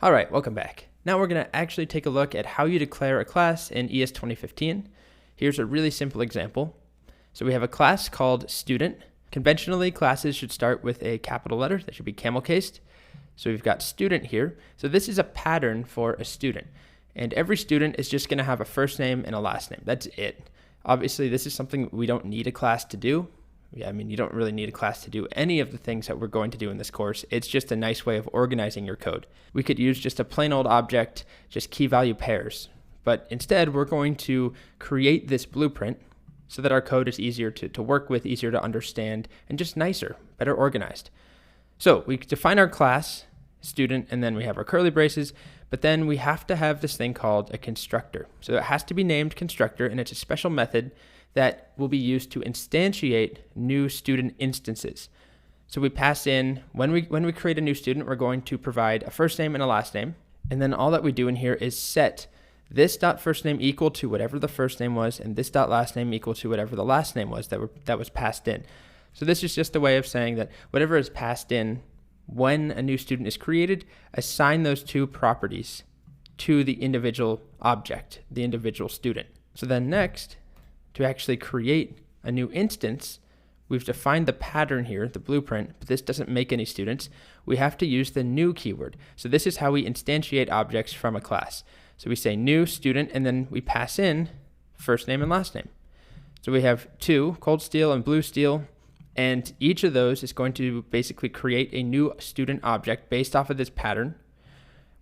All right, welcome back. Now we're going to actually take a look at how you declare a class in ES 2015. Here's a really simple example. So we have a class called student. Conventionally, classes should start with a capital letter. That should be camel cased. So we've got student here. So this is a pattern for a student. And every student is just going to have a first name and a last name. That's it. Obviously, this is something we don't need a class to do. You don't really need a class to do any of the things that we're going to do in this course. It's just a nice way of organizing your code. We could use just a plain old object, just key value pairs. But instead, we're going to create this blueprint so that our code is easier to work with, easier to understand, and just nicer, better organized. So we define our class, student, and then we have our curly braces, but then we have to have this thing called a constructor. So it has to be named constructor, and it's a special method that will be used to instantiate new student instances. So we pass in, when we create a new student, we're going to provide a first name and a last name. And then all that we do in here is set this dot first name equal to whatever the first name was, and this dot last name equal to whatever the last name was that was passed in. So this is just a way of saying that whatever is passed in when a new student is created, assign those two properties to the individual object, the individual student. So then next, to actually create a new instance, we've defined the pattern here, the blueprint, but this doesn't make any students. We have to use the new keyword. So this is how we instantiate objects from a class. So we say new student, and then we pass in first name and last name. So we have two, cold steel and blue steel, and each of those is going to basically create a new student object based off of this pattern,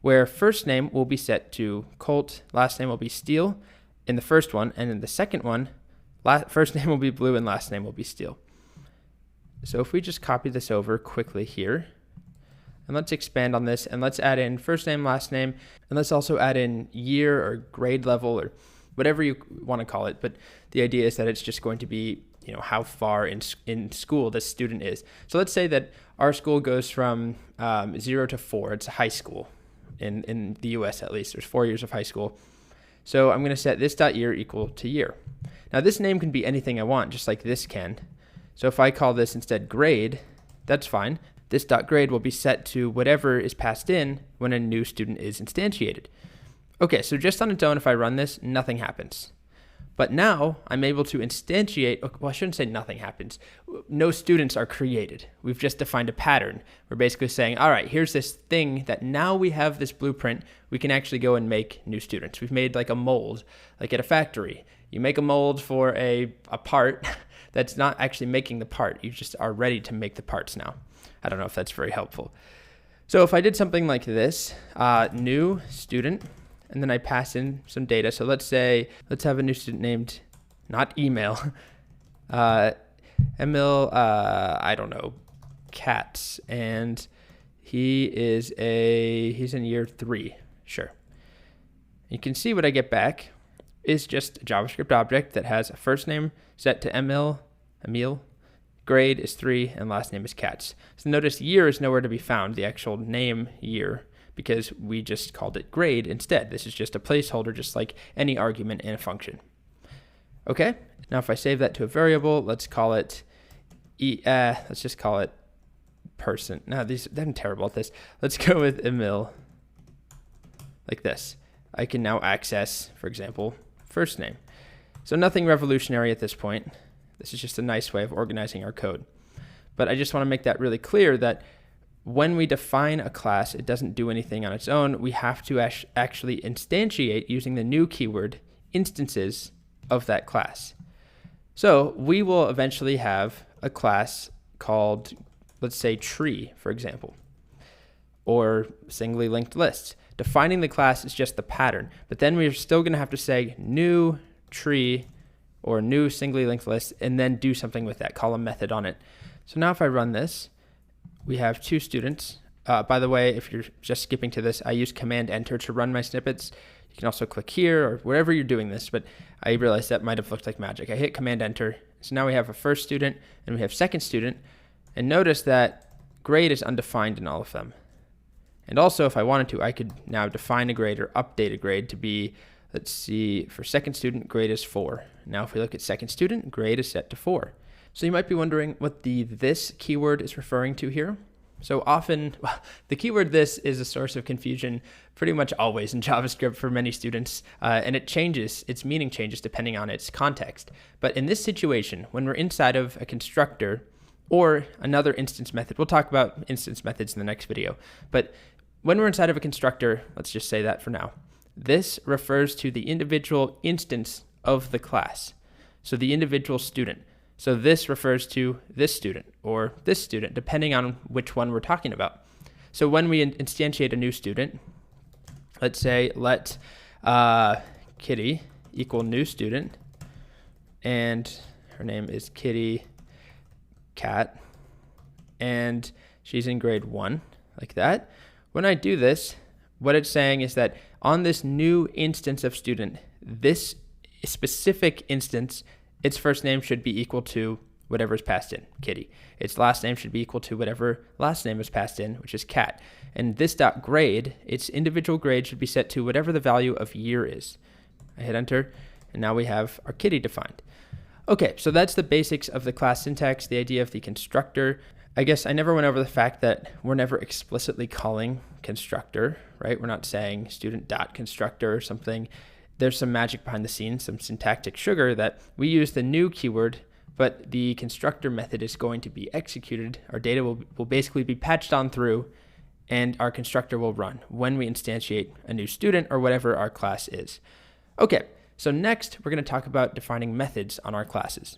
where first name will be set to Colt, last name will be steel in the first one, and in the second one, first name will be blue and last name will be steel. So if we just copy this over quickly here, and let's expand on this, and let's add in first name, last name, and let's also add in year or grade level or whatever you want to call it. But the idea is that it's just going to be, how far in school this student is. So let's say that our school goes from 0 to 4. It's a high school in the US at least. There's 4 years of high school. So I'm going to set this dot year equal to year. Now this name can be anything I want, just like this can. So if I call this instead grade, that's fine. This dot grade will be set to whatever is passed in when a new student is instantiated. Okay, so just on its own, if I run this, nothing happens. But now I'm able to instantiate, well, I shouldn't say nothing happens. No students are created. We've just defined a pattern. We're basically saying, all right, here's this thing that now we have this blueprint. We can actually go and make new students. We've made like a mold, like at a factory. You make a mold for a part that's not actually making the part. You just are ready to make the parts now. I don't know if that's very helpful. So if I did something like this, new student, and then I pass in some data. So let's have a new student named, not email, Emil, I don't know, Katz, and he's in year 3, sure. You can see what I get back is just a JavaScript object that has a first name set to Emil, grade is 3, and last name is Katz. So notice year is nowhere to be found, the actual name year, because we just called it grade instead. This is just a placeholder, just like any argument in a function. Okay, now if I save that to a variable, let's call it, let's just call it person. Now I'm terrible at this. Let's go with Emil, like this. I can now access, for example, first name. So nothing revolutionary at this point. This is just a nice way of organizing our code. But I just want to make that really clear that when we define a class, it doesn't do anything on its own. We have to actually instantiate, using the new keyword, instances of that class. So we will eventually have a class called, let's say, tree, for example, or singly linked lists. Defining the class is just the pattern, but then we're still going to have to say new tree or new singly linked list and then do something with that, call a method on it. So now if I run this, we have 2 students. By the way, if you're just skipping to this, I use Command Enter to run my snippets. You can also click here or wherever you're doing this, but I realized that might have looked like magic. I hit Command Enter. So now we have a first student and we have second student. And notice that grade is undefined in all of them. And also, if I wanted to, I could now define a grade or update a grade to be, let's see, for second student, grade is 4. Now if we look at second student, grade is set to 4. So you might be wondering what the this keyword is referring to here. So often, the keyword this is a source of confusion pretty much always in JavaScript for many students, and its meaning changes depending on its context. But in this situation, when we're inside of a constructor or another instance method, we'll talk about instance methods in the next video, but when we're inside of a constructor, let's just say that for now, this refers to the individual instance of the class, so the individual student. So this refers to this student or this student, depending on which one we're talking about. So when we instantiate a new student, let's say let Kitty equal new student, and her name is Kitty Cat, and she's in grade 1, like that. When I do this, what it's saying is that on this new instance of student, this specific instance, its first name should be equal to whatever is passed in, Kitty. Its last name should be equal to whatever last name is passed in, which is Cat. And this dot grade, its individual grade should be set to whatever the value of year is. I hit enter, and now we have our Kitty defined. Okay, so that's the basics of the class syntax, the idea of the constructor. I guess I never went over the fact that we're never explicitly calling constructor, right? We're not saying student.constructor or something. There's some magic behind the scenes, some syntactic sugar that we use the new keyword, but the constructor method is going to be executed. Our data will basically be patched on through, and our constructor will run when we instantiate a new student or whatever our class is. Okay, so next we're going to talk about defining methods on our classes.